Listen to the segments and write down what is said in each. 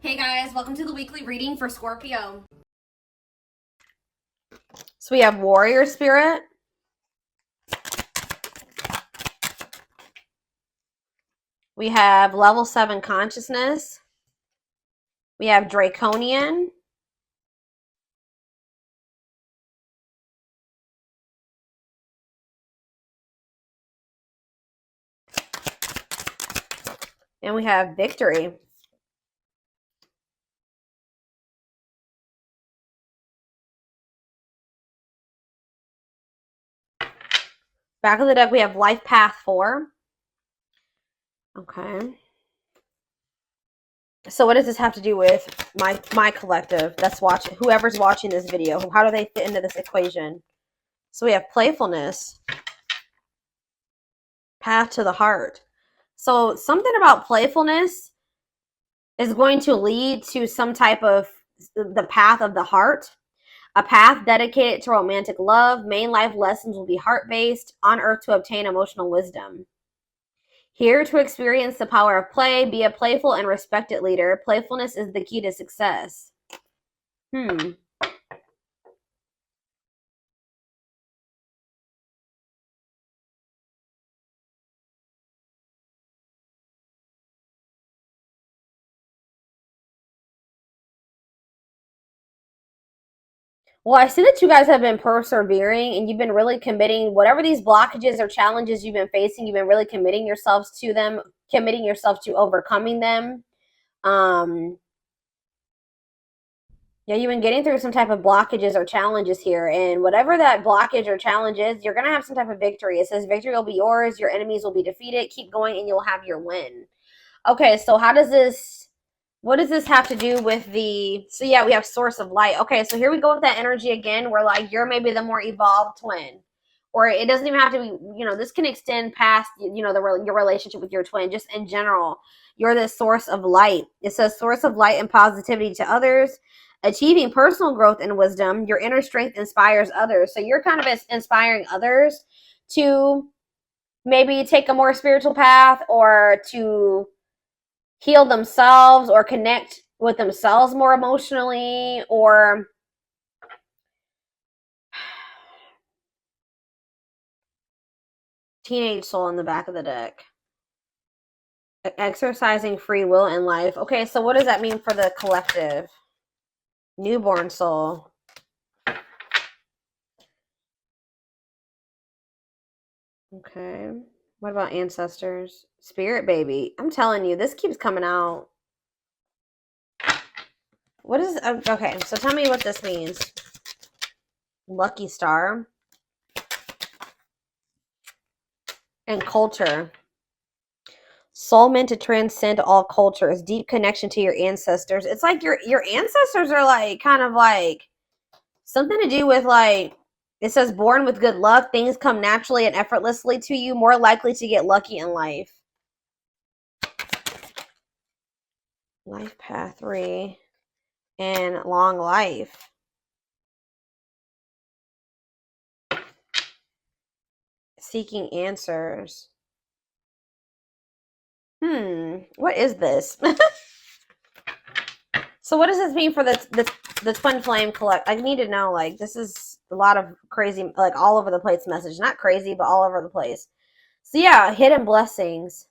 Hey guys, welcome to the weekly reading for Scorpio. So we have warrior spirit. We have level 7 consciousness. We have draconian. And we have victory. Back of the deck, we have life path 4. Okay. So what does this have to do with my collective that's watching, whoever's watching this video? How do they fit into this equation? So we have playfulness. Path to the heart. So something about playfulness is going to lead to some type of the path of the heart. A path dedicated to romantic love. Main life lessons will be heart-based, on earth to obtain emotional wisdom. Here to experience the power of play, be a playful and respected leader. Playfulness is the key to success. Well, I see that you guys have been persevering and you've been really committing, whatever these blockages or challenges you've been facing, you've been really committing yourselves to them, committing yourself to overcoming them. Yeah, you've been getting through some type of blockages or challenges here, and whatever that blockage or challenge is, you're going to have some type of victory. It says victory will be yours, your enemies will be defeated, keep going, and you'll have your win. Okay, so what does this have to do with so yeah, we have source of light. Okay, so here we go with that energy again, where like you're maybe the more evolved twin. Or it doesn't even have to be, this can extend past, your relationship with your twin, just in general. You're the source of light. It says source of light and positivity to others. Achieving personal growth and wisdom, your inner strength inspires others. So you're kind of inspiring others to maybe take a more spiritual path or to heal themselves or connect with themselves more emotionally, or teenage soul in the back of the deck. Exercising free will in life. Okay, so what does that mean for the collective? Newborn soul. Okay. What about ancestors? Spirit baby. I'm telling you, this keeps coming out. What is... Okay, so tell me what this means. Lucky star. And culture. Soul meant to transcend all cultures. Deep connection to your ancestors. It's like your ancestors are like kind of like something to do with like, it says born with good luck. Things come naturally and effortlessly to you. More likely to get lucky in life. Life path 3. And long life. Seeking answers. What is this? So what does this mean for the twin flame collect? I need to know, like, this is a lot of crazy, like, all over the place message. Not crazy, but all over the place. So yeah, hidden blessings.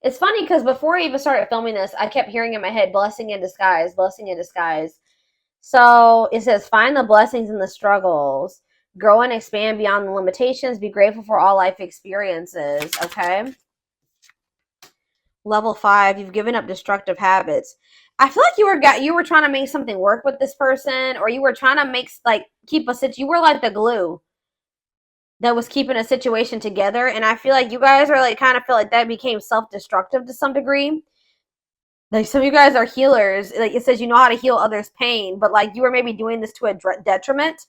It's funny because before I even started filming this, I kept hearing in my head, blessing in disguise, blessing in disguise. So it says, find the blessings in the struggles. Grow and expand beyond the limitations. Be grateful for all life experiences. Okay. Level 5, you've given up destructive habits. I feel like you were trying to make something work with this person, or you were trying to make, like, you were like the glue that was keeping a situation together. And I feel like you guys are like, kind of feel like that became self-destructive to some degree. Like, some of you guys are healers. Like, it says you know how to heal others' pain, but like you were maybe doing this to a detriment.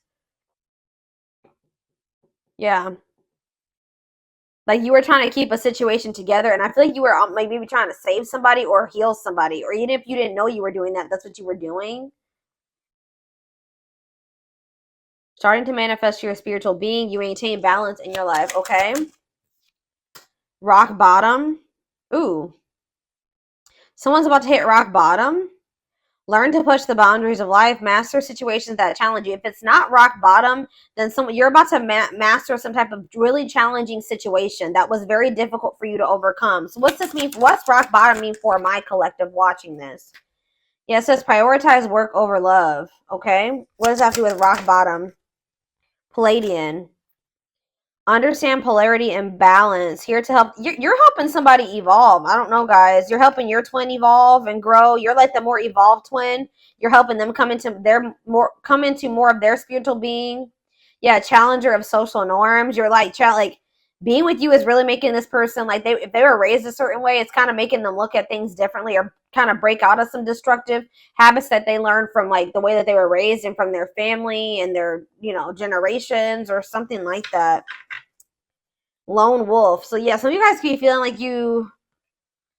Yeah. Like, you were trying to keep a situation together, and I feel like you were like maybe trying to save somebody or heal somebody, or even if you didn't know you were doing that, that's what you were doing. Starting to manifest your spiritual being, you maintain balance in your life. Okay. Rock bottom. Ooh. Someone's about to hit rock bottom. Learn to push the boundaries of life, master situations that challenge you. If it's not rock bottom, then you're about to master some type of really challenging situation that was very difficult for you to overcome. So what's this mean? What's rock bottom mean for my collective watching this? Yeah, it says prioritize work over love. Okay. What does that have to do with rock bottom? Palladian. Understand polarity and balance. Here to help. You're helping somebody evolve. I don't know, guys. You're helping your twin evolve and grow. You're like the more evolved twin. You're helping them come into more of their spiritual being. Yeah, challenger of social norms. You're like being with you is really making this person like if they were raised a certain way, it's kind of making them look at things differently or kind of break out of some destructive habits that they learned from like the way that they were raised and from their family and their, generations or something like that. Lone wolf. So yeah, some of you guys could be feeling like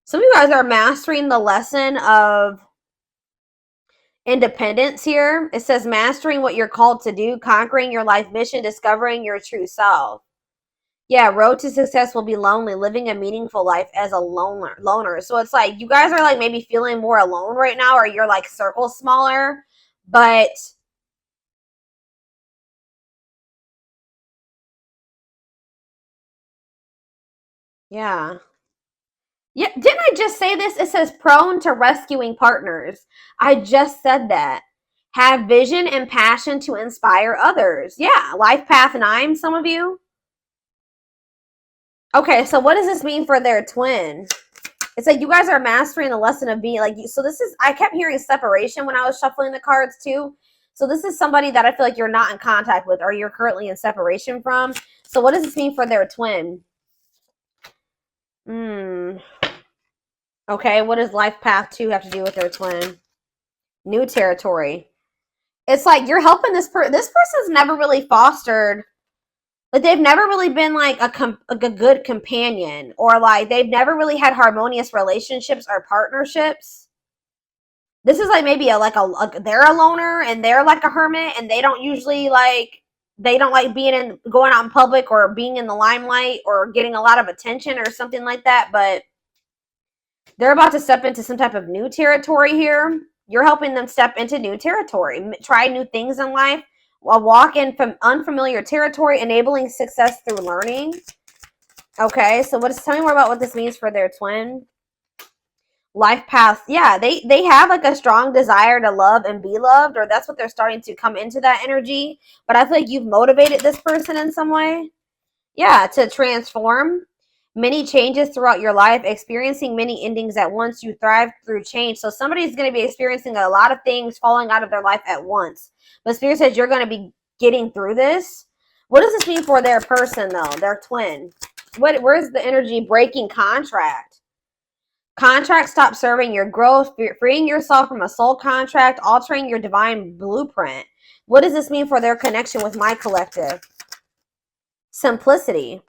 some of you guys are mastering the lesson of independence here. It says mastering what you're called to do, conquering your life mission, discovering your true self. Yeah, road to success will be lonely, living a meaningful life as a loner. So it's like you guys are like maybe feeling more alone right now, or you're like circle smaller, but yeah. Yeah, didn't I just say this? It says prone to rescuing partners. I just said that. Have vision and passion to inspire others. Yeah, life path 9, some of you. Okay, so what does this mean for their twin? It's like you guys are mastering the lesson of being like you. So this is, I kept hearing separation when I was shuffling the cards too. So this is somebody that I feel like you're not in contact with or you're currently in separation from. So what does this mean for their twin? Okay, what does life path 2 have to do with their twin? New territory. It's like you're helping this person's never really fostered, like they've never really been like a good companion, or like they've never really had harmonious relationships or partnerships. This is like maybe they're a loner and they're like a hermit and they don't like being going out in public or being in the limelight or getting a lot of attention or something like that, but they're about to step into some type of new territory here. You're helping them step into new territory, try new things in life, while walk in from unfamiliar territory, enabling success through learning. Okay, so tell me more about what this means for their twin. Life path. Yeah, they have like a strong desire to love and be loved, or that's what they're starting to come into that energy. But I feel like you've motivated this person in some way. Yeah, to transform. Many changes throughout your life, experiencing many endings at once. You thrive through change. So somebody's going to be experiencing a lot of things falling out of their life at once. But Spirit says you're going to be getting through this. What does this mean for their person, though? Their twin. Where's the energy? Breaking contract. Contract stop serving your growth, freeing yourself from a soul contract, altering your divine blueprint. What does this mean for their connection with my collective? Simplicity.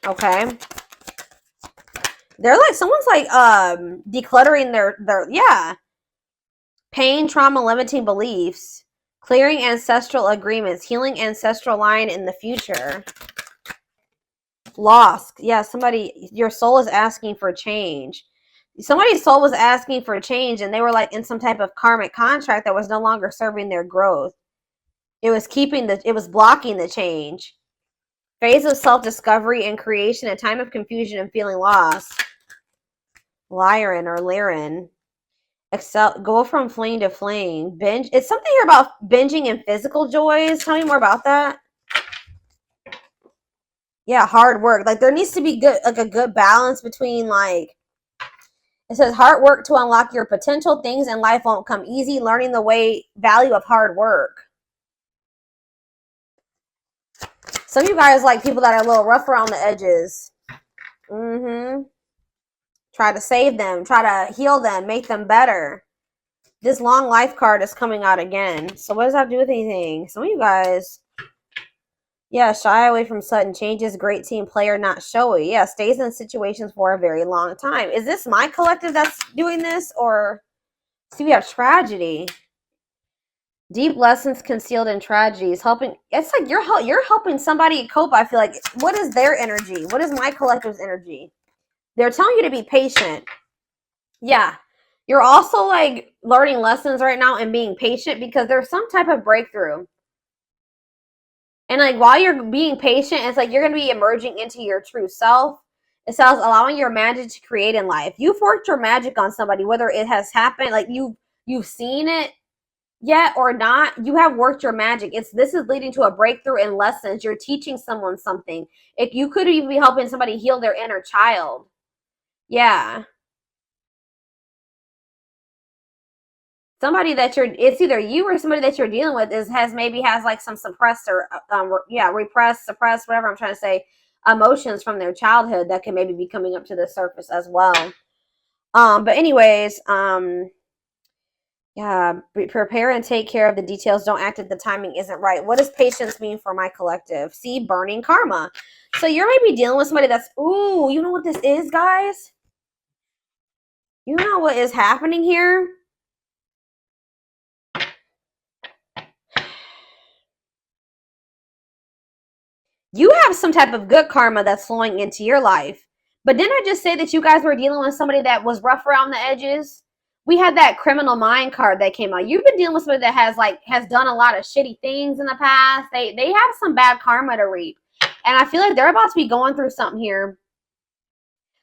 Okay. They're like, someone's like decluttering their yeah. Pain, trauma, limiting beliefs, clearing ancestral agreements, healing ancestral line in the future. Lost. Yeah, your soul is asking for change. Somebody's soul was asking for change and they were like in some type of karmic contract that was no longer serving their growth. It was blocking the change. Phase of self-discovery and creation, a time of confusion and feeling lost. Lyran or Lyran. Go from flame to flame. Binge. It's something here about binging and physical joys. Tell me more about that. Yeah, hard work. Like there needs to be a good balance between like, it says hard work to unlock your potential. Things in life won't come easy. Learning the value of hard work. Some of you guys like people that are a little rough around the edges. Try to save them. Try to heal them. Make them better. This long life card is coming out again. So what does that do with anything? Some of you guys, yeah, shy away from sudden changes. Great team player, not showy. Yeah, stays in situations for a very long time. Is this my collective that's doing this? Or see, we have tragedy. Deep lessons concealed in tragedies. Helping. It's like you're helping somebody cope. I feel like. What is their energy? What is my collective's energy? They're telling you to be patient. Yeah. You're also like learning lessons right now and being patient because there's some type of breakthrough. And like while you're being patient, it's like you're going to be emerging into your true self. It says allowing your magic to create in life. You've worked your magic on somebody, whether it has happened, like you've seen it yet or not. You have worked your magic. This is leading to a breakthrough in lessons. You're teaching someone something. If you could even be helping somebody heal their inner child. Yeah. Somebody that it's either you or somebody that you're dealing with has like some suppressed or repressed, suppressed, whatever I'm trying to say, emotions from their childhood that can maybe be coming up to the surface as well. But anyways, yeah, prepare and take care of the details. Don't act if the timing isn't right. What does patience mean for my collective? See, burning karma. So you're maybe dealing with somebody that's, ooh, you know what this is, guys? You know what is happening here? You have some type of good karma that's flowing into your life. But didn't I just say that you guys were dealing with somebody that was rough around the edges? We had that criminal mind card that came out. You've been dealing with somebody that has done a lot of shitty things in the past. They have some bad karma to reap. And I feel like they're about to be going through something here.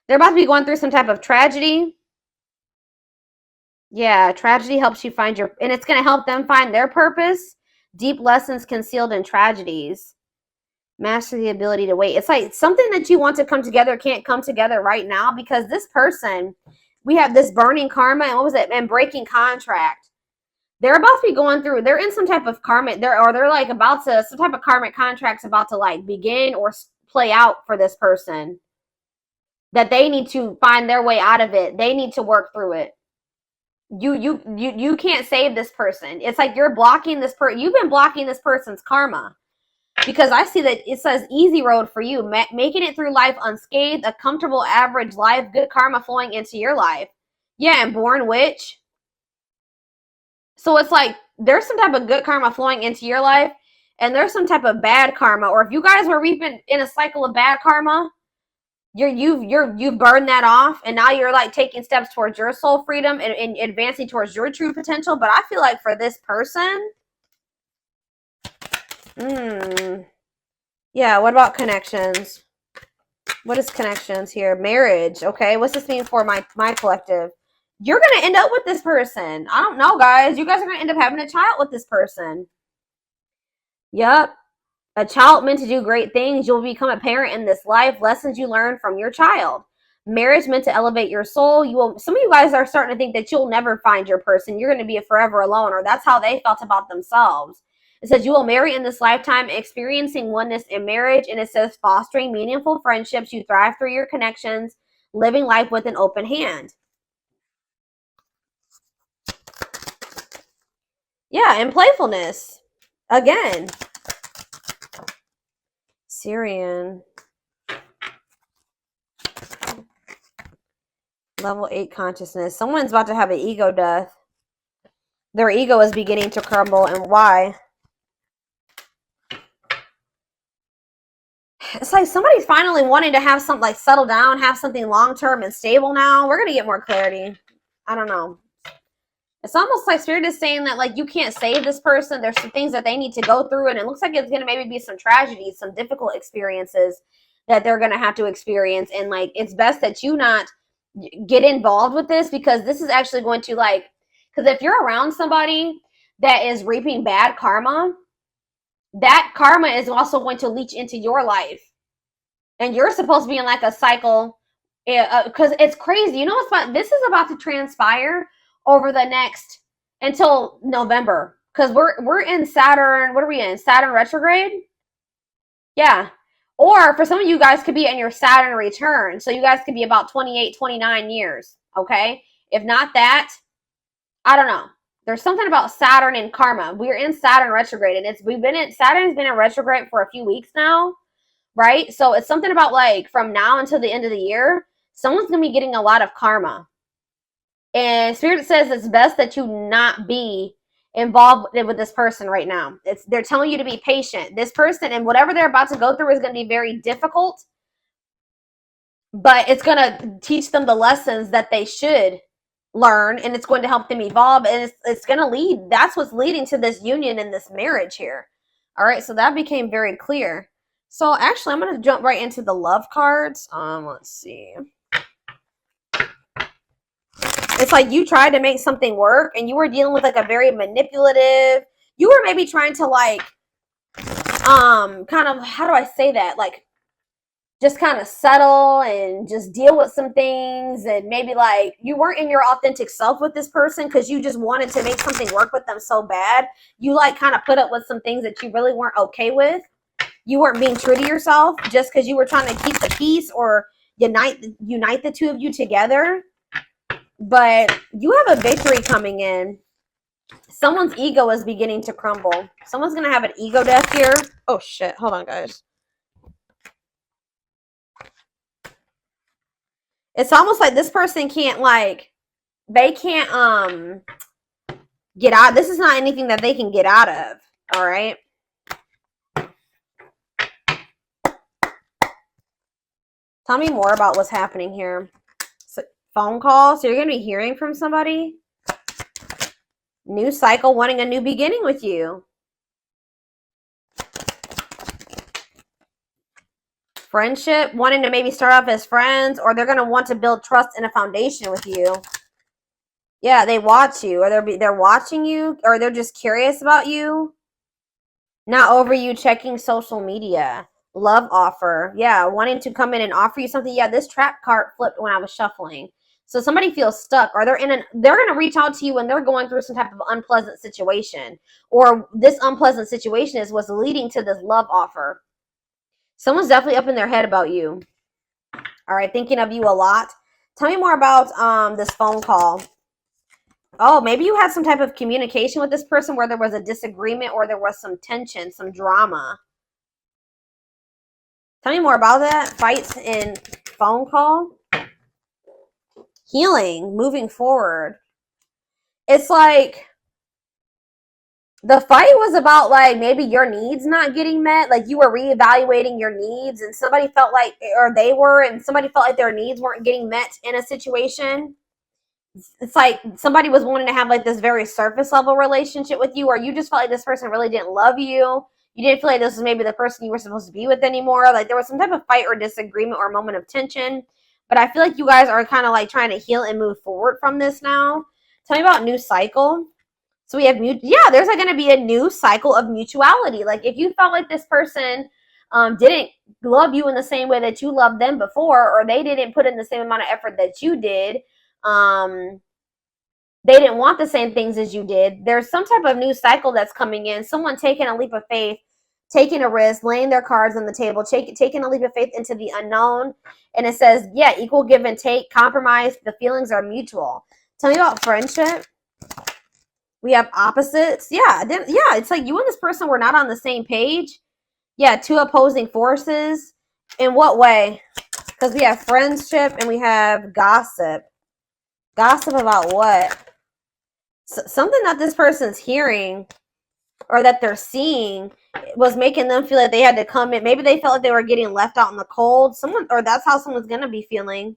They're about to be going through some type of tragedy. Yeah, tragedy helps you find and it's going to help them find their purpose. Deep lessons concealed in tragedies. Master the ability to wait. It's like something that you want to come together can't come together right now because this person, we have this burning karma and what was it? And breaking contract. They're about to be going through, they're in some type of karmic, they're like about to, some type of karmic contract's about to like begin or play out for this person. That they need to find their way out of it. They need to work through it. You can't save this person. It's like you're blocking this you've been blocking this person's karma. Because I see that it says easy road for you, making it through life unscathed, a comfortable average life, good karma flowing into your life. Yeah, and born witch. So it's like there's some type of good karma flowing into your life, and there's some type of bad karma. Or if you guys were reaping in a cycle of bad karma, you've burned that off, and now you're like taking steps towards your soul freedom and advancing towards your true potential. But I feel like for this person, yeah, what about connections? What is connections here? Marriage. Okay, what's this mean for my collective? You're going to end up with this person. I don't know, guys. You guys are going to end up having a child with this person. Yep. A child meant to do great things. You'll become a parent in this life. Lessons you learn from your child. Marriage meant to elevate your soul. Some of you guys are starting to think that you'll never find your person. You're going to be forever alone, or that's how they felt about themselves. It says you will marry in this lifetime, experiencing oneness in marriage. And it says fostering meaningful friendships. You thrive through your connections, living life with an open hand. Yeah, and playfulness. Again. Syrian. Level 8 consciousness. Someone's about to have an ego death. Their ego is beginning to crumble. And why? It's like somebody's finally wanting to have something like settle down, have something long-term and stable now. We're going to get more clarity. I don't know. It's almost like Spirit is saying that like you can't save this person. There's some things that they need to go through, and it looks like it's going to maybe be some tragedies, some difficult experiences that they're going to have to experience. And like it's best that you not get involved with this, because this is actually going to like, because if you're around somebody that is reaping bad karma, that karma is also going to leach into your life. And you're supposed to be in like a cycle, because it's crazy. You know what's fun? This is about to transpire over the next until November, because we're in Saturn. What are we in? Saturn retrograde? Yeah. Or for some of you guys could be in your Saturn return. So you guys could be about 28, 29 years. Okay. If not that, I don't know. There's something about Saturn and karma. We're in Saturn retrograde, and Saturn's been in retrograde for a few weeks now, right? So it's something about like from now until the end of the year, someone's going to be getting a lot of karma. And Spirit says it's best that you not be involved with this person right now. They're telling you to be patient. This person and whatever they're about to go through is going to be very difficult, but it's going to teach them the lessons that they should learn, and it's going to help them evolve, and it's going to lead. That's what's leading to this union and this marriage here. All right, so that became very clear. So actually, I'm going to jump right into the love cards. Let's see. It's like you tried to make something work, and you were dealing with like a very manipulative. You were maybe trying to like, kind of, how do I say that? Like, just kind of settle and just deal with some things, and maybe like you weren't in your authentic self with this person because you just wanted to make something work with them so bad. You like kind of put up with some things that you really weren't okay with. You weren't being true to yourself just because you were trying to keep the peace or unite the two of you together. But you have a victory coming in. Someone's ego is beginning to crumble. Someone's going to have an ego death here. Oh, shit. Hold on, guys. It's almost like this person can't, like, they can't, get out. This is not anything that they can get out of. All right. Tell me more about what's happening here. So, phone call. So you're going to be hearing from somebody. New cycle, wanting a new beginning with you. Friendship, wanting to maybe start off as friends, or they're going to want to build trust and a foundation with you. Yeah, they watch you, or they're watching you, or they're just curious about you. Not over you checking social media. Love offer. Yeah, wanting to come in and offer you something. Yeah, this trap card flipped when I was shuffling. So somebody feels stuck, or they're going to reach out to you when they're going through some type of unpleasant situation, or this unpleasant situation is what's leading to this love offer. Someone's definitely up in their head about you. All right, thinking of you a lot. Tell me more about this phone call. Oh, maybe you had some type of communication with this person where there was a disagreement or there was some tension, some drama. Tell me more about that. Fights in phone call. Healing, moving forward. It's like the fight was about like maybe your needs not getting met. Like you were reevaluating your needs and somebody felt like, or they were, and somebody felt like their needs weren't getting met in a situation. It's like somebody was wanting to have like this very surface level relationship with you, or you just felt like this person really didn't love you. You didn't feel like this was maybe the person you were supposed to be with anymore. Like there was some type of fight or disagreement or moment of tension. But I feel like you guys are kind of like trying to heal and move forward from this now. Tell me about new cycle. So we have there's like going to be a new cycle of mutuality. Like if you felt like this person didn't love you in the same way that you loved them before, or they didn't put in the same amount of effort that you did, they didn't want the same things as you did. There's some type of new cycle that's coming in. Someone taking a leap of faith, taking a risk, laying their cards on the table, taking a leap of faith into the unknown. And it says, yeah, equal give and take, compromise. The feelings are mutual. Tell me about friendship. We have opposites. Yeah, it's like you and this person were not on the same page. Yeah, two opposing forces. In what way? Because we have friendship and we have gossip. Gossip about what? Something that this person's hearing or that they're seeing was making them feel like they had to come in. Maybe they felt like they were getting left out in the cold. Or that's how someone's going to be feeling.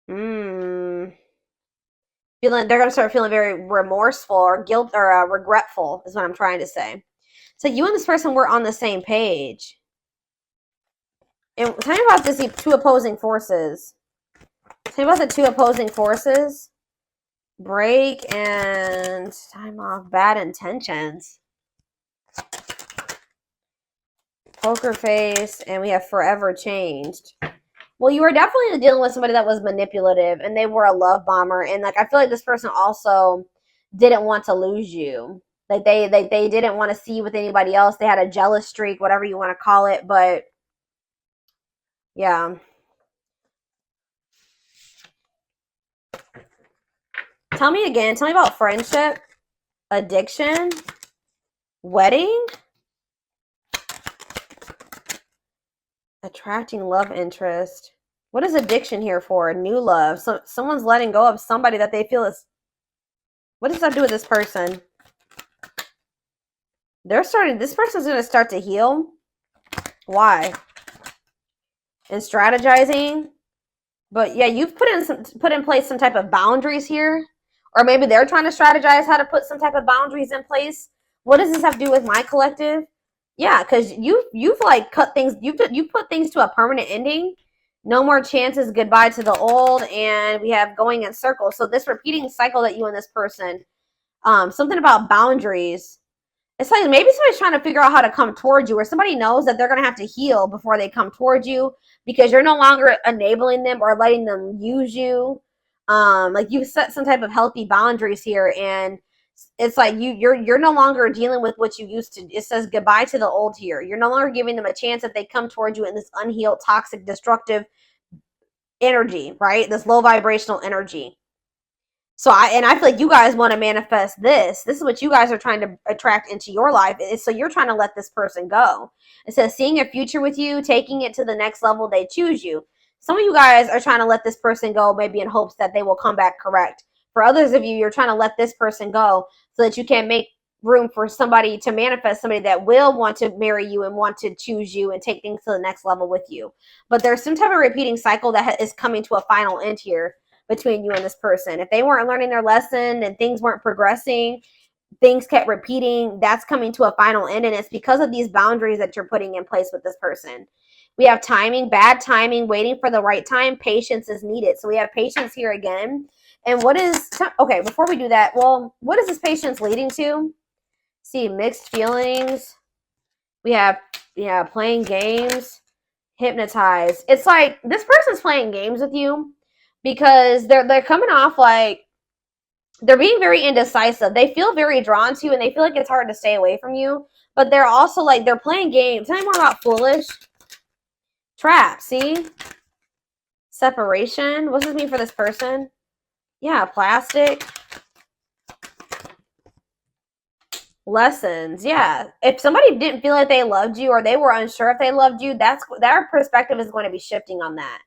They're going to start feeling very remorseful or guilt or regretful is what I'm trying to say. So you and this person were on the same page. And tell me about this two opposing forces. Tell me about the two opposing forces. Break and time off. Bad intentions. Poker face. And we have forever changed. Well, you were definitely dealing with somebody that was manipulative, and they were a love bomber. And like, I feel like this person also didn't want to lose you. Like they didn't want to see you with anybody else. They had a jealous streak, whatever you want to call it. But yeah. Tell me again. Tell me about friendship, addiction, wedding, attracting love interest. What is addiction here for? New love. So someone's letting go of somebody that they feel is. What does that do with this person? This person's going to start to heal. Why? And strategizing. But yeah, you've put in place some type of boundaries here, or maybe they're trying to strategize how to put some type of boundaries in place. What does this have to do with my collective? Yeah, because you've like cut things. You put things to a permanent ending. No more chances. Goodbye to the old, and we have going in circles. So this repeating cycle that you and this person, something about boundaries. It's like maybe somebody's trying to figure out how to come towards you, or somebody knows that they're going to have to heal before they come towards you because you're no longer enabling them or letting them use you. Like you've set some type of healthy boundaries here, and it's like you're no longer dealing with what you used to. It says goodbye to the old here. You're no longer giving them a chance if they come towards you in this unhealed, toxic, destructive energy, right? This low vibrational energy. So I feel like you guys want to manifest this. This is what you guys are trying to attract into your life. So you're trying to let this person go. It says seeing a future with you, taking it to the next level, they choose you. Some of you guys are trying to let this person go, maybe in hopes that they will come back correct. For others of you, you're trying to let this person go so that you can make room for somebody to manifest, somebody that will want to marry you and want to choose you and take things to the next level with you. But there's some type of repeating cycle that is coming to a final end here between you and this person. If they weren't learning their lesson and things weren't progressing, things kept repeating, that's coming to a final end, and it's because of these boundaries that you're putting in place with this person. We have timing, bad timing, waiting for the right time. Patience is needed. So we have patience here again. And what is, okay, before we do that, well, what is this patience leading to? See, mixed feelings. We have, yeah, playing games, hypnotized. It's like this person's playing games with you because they're coming off like they're being very indecisive. They feel very drawn to you and they feel like it's hard to stay away from you, but they're also like they're playing games. Tell me more about foolish. Trap, see? Separation. What does this mean for this person? Yeah, plastic. Lessons. Yeah. If somebody didn't feel like they loved you or they were unsure if they loved you, that's their perspective is going to be shifting on that.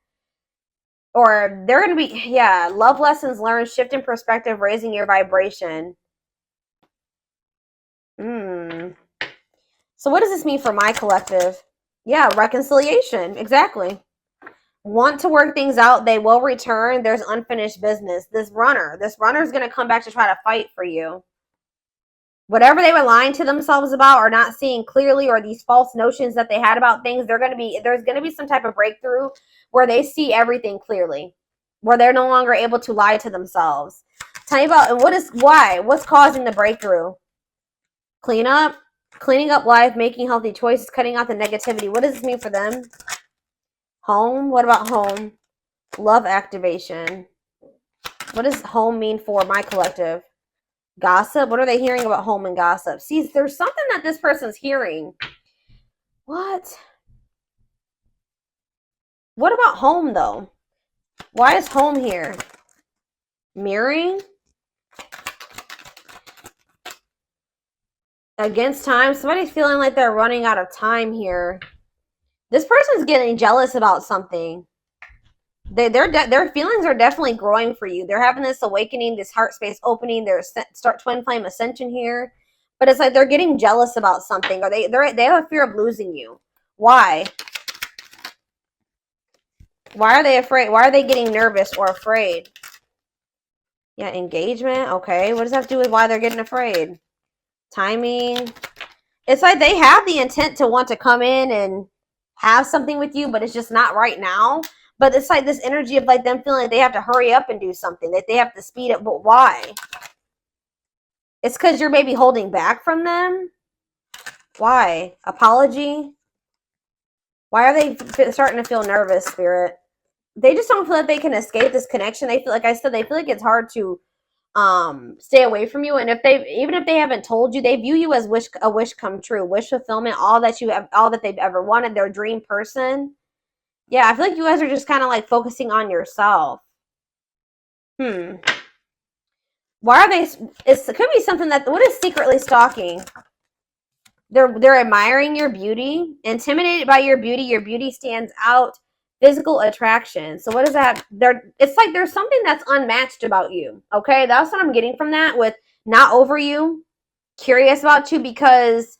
Or they're going to be, yeah, love lessons learned, shift in perspective, raising your vibration. So what does this mean for my collective? Yeah, reconciliation. Exactly. Want to work things out. They will return. There's unfinished business. This runner is going to come back to try to fight for you. Whatever they were lying to themselves about or not seeing clearly, or these false notions that they had about things, there's going to be some type of breakthrough where they see everything clearly, where they're no longer able to lie to themselves. Tell me about, and what's causing the breakthrough? Cleaning up life, making healthy choices, cutting out the negativity. What does this mean for them? Home. What about home? Love activation. What does home mean for my collective? Gossip. What are they hearing about home and gossip? See, there's something that this person's hearing. What about home though? Why is home here? Mirroring. Against time. Somebody's feeling like they're running out of time here. This person's getting jealous about something. Their feelings are definitely growing for you. They're having this awakening, this heart space opening. There's start twin flame ascension here, but it's like they're getting jealous about something, or they have a fear of losing you. Why? Why are they afraid? Why are they getting nervous or afraid? Yeah, engagement. Okay, what does that have to do with why they're getting afraid? Timing. It's like they have the intent to want to come in and have something with you, but it's just not right now. But it's like this energy of like them feeling like they have to hurry up and do something, that they have to speed up. But why? It's because you're maybe holding back from them. Why? Apology. Why are they starting to feel nervous, Spirit? They just don't feel like they can escape this connection. They feel, like I said, they feel like it's hard to stay away from you. And even if they haven't told you, they view you as a wish come true, wish fulfillment, all that they've ever wanted, their dream person. Yeah, I feel like you guys are just kind of like focusing on yourself. Why are they? It could be something that, what is secretly stalking? They're admiring your beauty, intimidated by your beauty. Your beauty stands out. Physical attraction. So what is that? It's like there's something that's unmatched about you. Okay, that's what I'm getting from that. With not over you, curious about you, because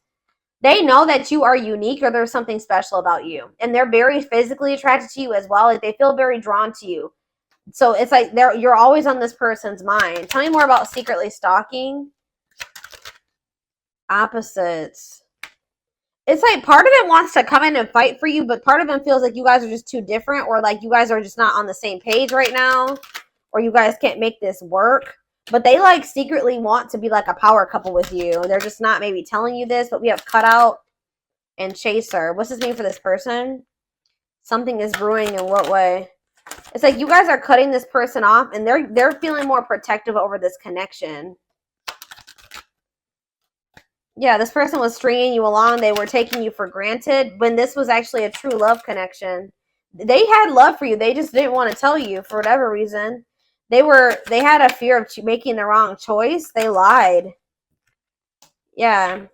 They know that you are unique or there's something special about you. And they're very physically attracted to you as well. Like they feel very drawn to you. So it's like you're always on this person's mind. Tell me more about secretly stalking. Opposites. It's like part of it wants to come in and fight for you, but part of them feels like you guys are just too different, or like you guys are just not on the same page right now, or you guys can't make this work. But they like secretly want to be like a power couple with you. They're just not maybe telling you this, but we have cutout and chaser. What's this mean for this person? Something is brewing in what way? It's like you guys are cutting this person off and they're feeling more protective over this connection. Yeah, this person was stringing you along. They were taking you for granted when this was actually a true love connection. They had love for you. They just didn't want to tell you for whatever reason. They had a fear of making the wrong choice. They lied. Yeah.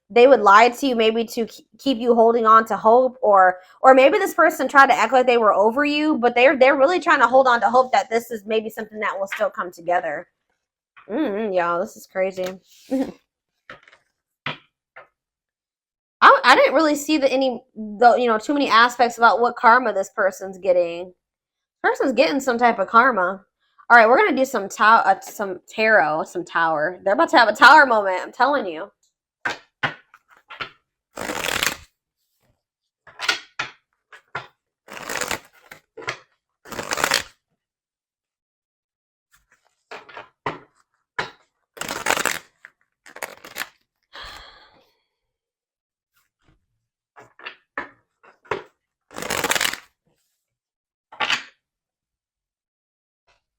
They would lie to you maybe to keep you holding on to hope, or maybe this person tried to act like they were over you, but they're really trying to hold on to hope that this is maybe something that will still come together. Y'all, this is crazy. I didn't really see too many aspects about what karma this person's getting. Person's getting some type of karma. All right, we're gonna do some tarot, some tower. They're about to have a tower moment. I'm telling you.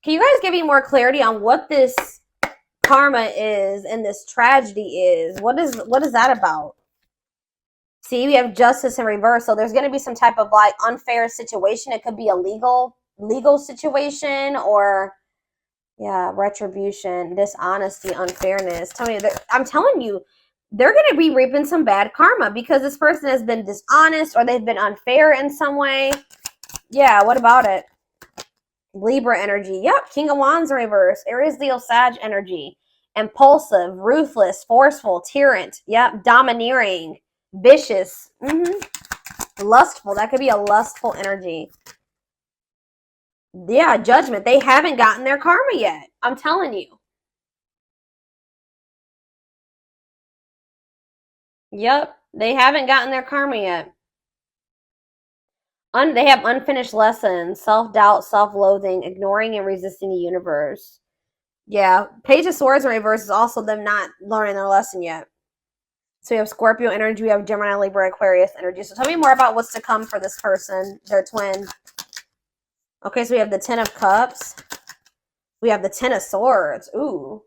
Can you guys give me more clarity on what this karma is and this tragedy is? What is that about? See, we have justice in reverse. So there's going to be some type of like unfair situation. It could be a legal situation, or yeah, retribution, dishonesty, unfairness. I'm telling you, they're going to be reaping some bad karma because this person has been dishonest or they've been unfair in some way. Yeah, what about it? Libra energy. Yep. King of Wands in reverse. Aries, Leo, Sag energy. Impulsive, ruthless, forceful, tyrant. Yep. Domineering, vicious. Lustful. That could be a lustful energy. Yeah. Judgment. They haven't gotten their karma yet. I'm telling you. Yep. They haven't gotten their karma yet. They have unfinished lessons, self-doubt, self-loathing, ignoring and resisting the universe. Yeah, Page of Swords in reverse is also them not learning their lesson yet. So we have Scorpio energy, we have Gemini, Libra, Aquarius energy. So tell me more about what's to come for this person, their twin. Okay, so we have the Ten of Cups. We have the Ten of Swords. Ooh.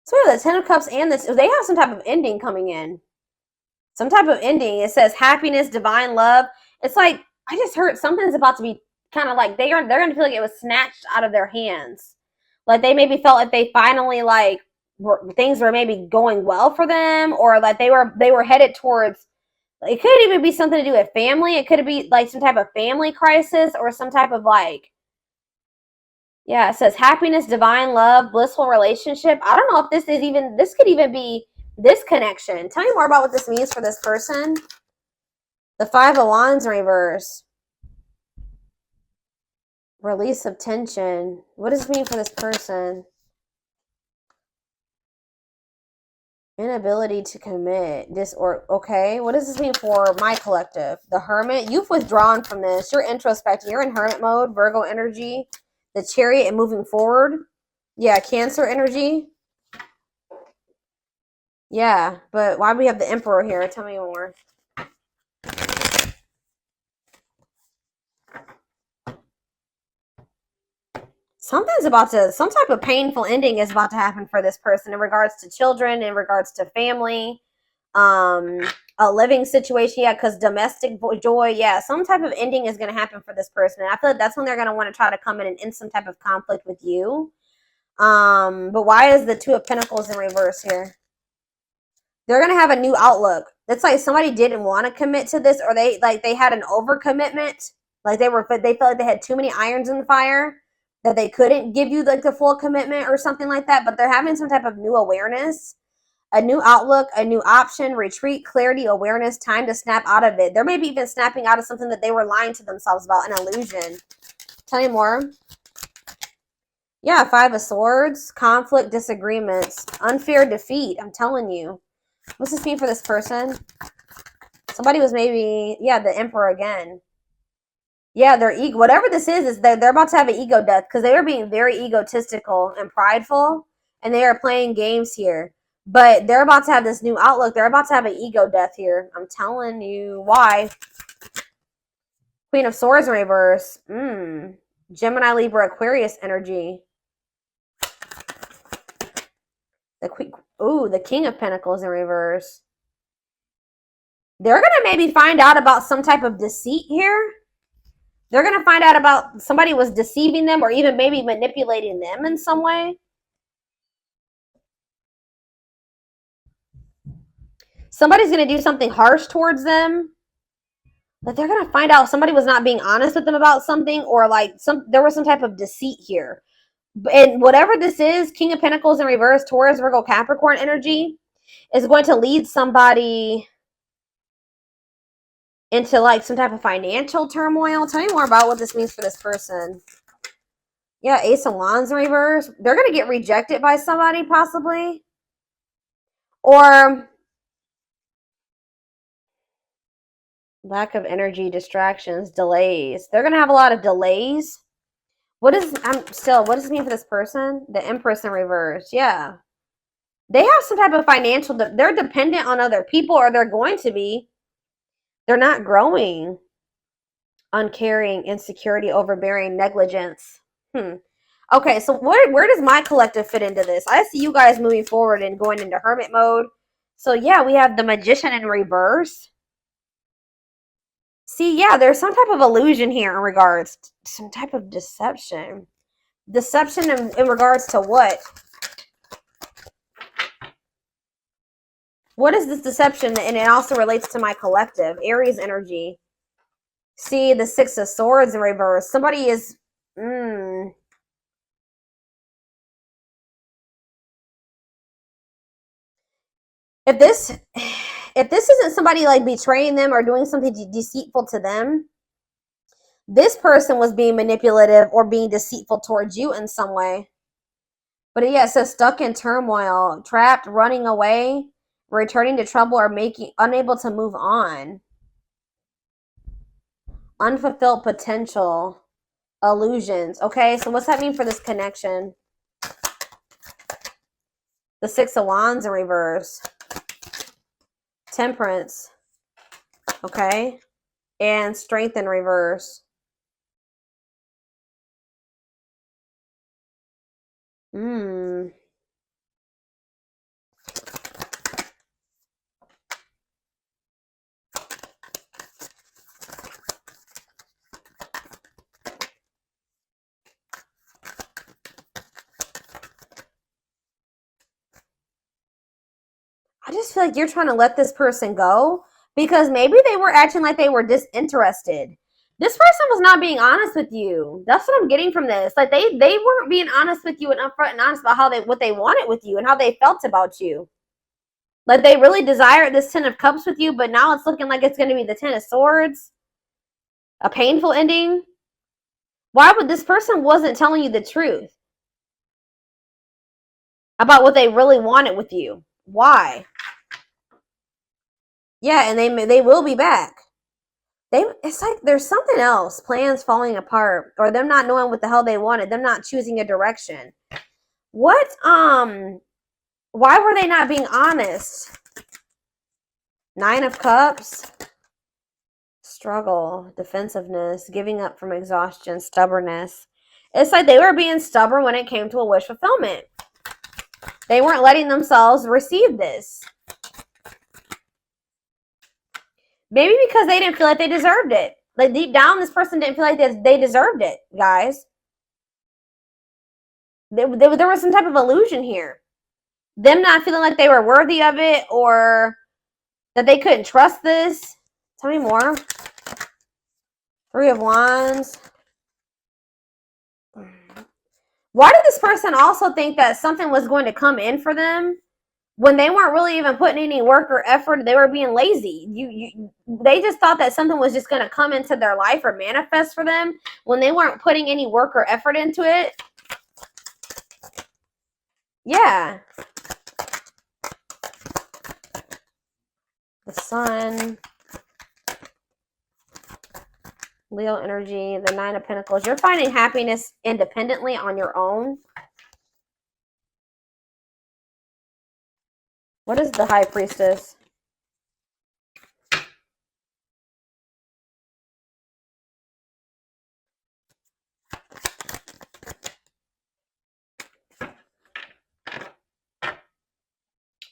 So we have the Ten of Cups and this. They have some type of ending coming in. Some type of ending. It says happiness, divine love. It's like, I just heard something's about to be kind of like, they're going to feel like it was snatched out of their hands. Like they maybe felt like they finally things were maybe going well for them, or like they were headed towards, it could even be something to do with family. It could be like some type of family crisis or some type of yeah, it says happiness, divine love, blissful relationship. I don't know if this could even be this connection. Tell me more about what this means for this person. The Five of Wands in reverse. Release of tension. What does this mean for this person? Inability to commit. Okay, what does this mean for my collective? The Hermit. You've withdrawn from this. You're introspecting. You're in hermit mode. Virgo energy. The Chariot and moving forward. Yeah, Cancer energy. Yeah, but why do we have the Emperor here? Tell me more. Some type of painful ending is about to happen for this person in regards to children, in regards to family, a living situation. Yeah, because domestic joy. Yeah, some type of ending is going to happen for this person. And I feel like that's when they're going to want to try to come in and end some type of conflict with you. But why is the Two of Pentacles in reverse here? They're going to have a new outlook. It's like somebody didn't want to commit to this, or they had an overcommitment. Like they felt like they had too many irons in the fire, that they couldn't give you like the full commitment or something like that, but they're having some type of new awareness. A new outlook, a new option, retreat, clarity, awareness, time to snap out of it. They're maybe even snapping out of something that they were lying to themselves about, an illusion. Tell me more. Yeah, 5 of Swords, conflict, disagreements, unfair defeat. I'm telling you. What's this mean for this person? Somebody was maybe, yeah, the Emperor again. Yeah, their ego, whatever this is they're about to have an ego death because they are being very egotistical and prideful, and they are playing games here. But they're about to have this new outlook. They're about to have an ego death here. I'm telling you why. Queen of Swords in reverse. Gemini, Libra, Aquarius energy. The King of Pentacles in reverse. They're going to maybe find out about some type of deceit here. They're going to find out about somebody was deceiving them or even maybe manipulating them in some way. Somebody's going to do something harsh towards them. But they're going to find out somebody was not being honest with them about something, or like there was some type of deceit here. And whatever this is, King of Pentacles in reverse, Taurus, Virgo, Capricorn energy is going to lead somebody into like some type of financial turmoil. Tell me more about what this means for this person. Yeah, Ace of Wands in reverse. They're going to get rejected by somebody possibly. Or lack of energy, distractions, delays. They're going to have a lot of delays. What does this mean for this person? The Empress in reverse. Yeah. They have some type of financial, they're dependent on other people, or they're going to be. They're not growing. Uncaring, insecurity, overbearing, negligence. Okay, so where does my collective fit into this? I see you guys moving forward and going into hermit mode. So yeah, we have the Magician in reverse. See, yeah, there's some type of illusion here in regards to some type of deception. Deception in regards to what? What is this deception? And it also relates to my collective. Aries energy. See, the 6 of Swords in reverse. Somebody is... If this isn't somebody like betraying them or doing something deceitful to them, this person was being manipulative or being deceitful towards you in some way. But yeah, it says stuck in turmoil, trapped, running away, returning to trouble, or unable to move on. Unfulfilled potential, illusions. Okay, so what's that mean for this connection? The 6 of Wands in reverse. Temperance. Okay. And Strength in reverse. I just feel like you're trying to let this person go because maybe they were acting like they were disinterested. This person was not being honest with you. That's what I'm getting from this. Like they weren't being honest with you and upfront and honest about what they wanted with you and how they felt about you. Like they really desired this 10 of Cups with you, but now it's looking like it's going to be the 10 of Swords. A painful ending. Why would this person wasn't telling you the truth about what they really wanted with you? Why? Yeah, and they will be back. It's like there's something else. Plans falling apart, or them not knowing what the hell they wanted. Them not choosing a direction. What? Why were they not being honest? 9 of Cups. Struggle, defensiveness, giving up from exhaustion, stubbornness. It's like they were being stubborn when it came to a wish fulfillment. They weren't letting themselves receive this. Maybe because they didn't feel like they deserved it. Like deep down, this person didn't feel like they deserved it, guys. There was some type of illusion here. Them not feeling like they were worthy of it or that they couldn't trust this. Tell me more. 3 of Wands. Why did this person also think that something was going to come in for them when they weren't really even putting any work or effort. They were being lazy. They just thought that something was just going to come into their life or manifest for them when they weren't putting any work or effort into it. Yeah. The Sun, Leo energy, the Nine of Pentacles. You're finding happiness independently on your own. What is the High Priestess?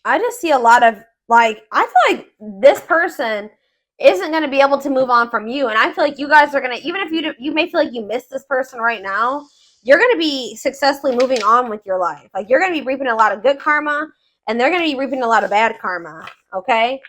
I just see a lot of, like, I feel like this person isn't going to be able to move on from you. And I feel like you guys are going to, even if you may feel like you miss this person right now, you're going to be successfully moving on with your life. Like, you're going to be reaping a lot of good karma, and they're going to be reaping a lot of bad karma, okay?